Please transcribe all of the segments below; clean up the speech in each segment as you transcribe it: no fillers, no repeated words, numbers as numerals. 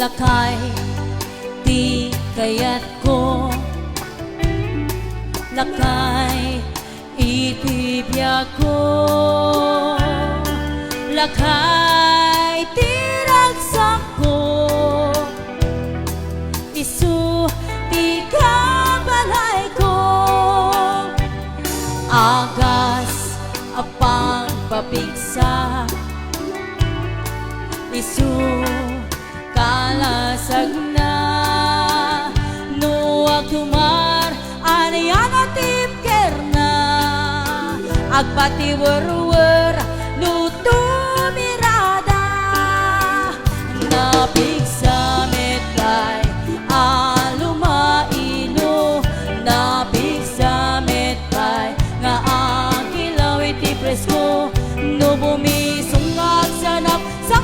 Lakay, di kaya't ko. Lakay, itibiyag ko. Lakay, tiragsak ko. Isu, di kabalay ko. Agas, apang papigsa. Isu, kalasag na nuwag tumar anayan at tipker na agpatiwer-wer no tumirada napigsa metay alumaino napigsa metay nga ang kilaw iti presko no bumisungag sanap sa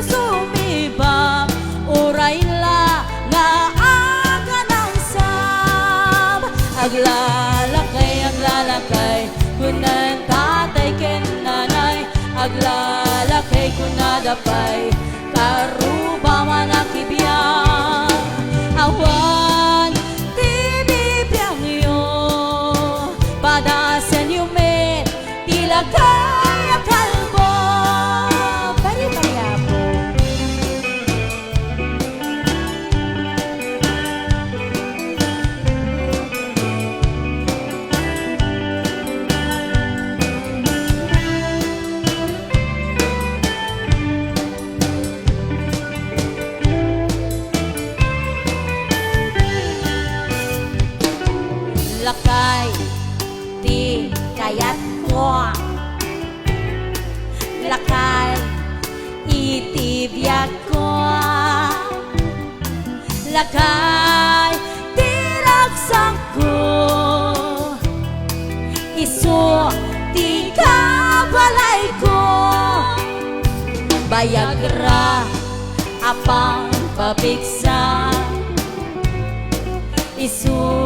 sumibam urayla nga aga ng sab aglalakay kunan tatay ken nanay aglalakay kunadapay karuba manakibiyang awan tibibiyang yo padasan yumet tilagay akalbo lakay, di kayat ko. Lakay, itibiyag ko. Lakay, tiragsak ko. Isu, di kabalay ko. Bayagra, apang pabigsa. Isu,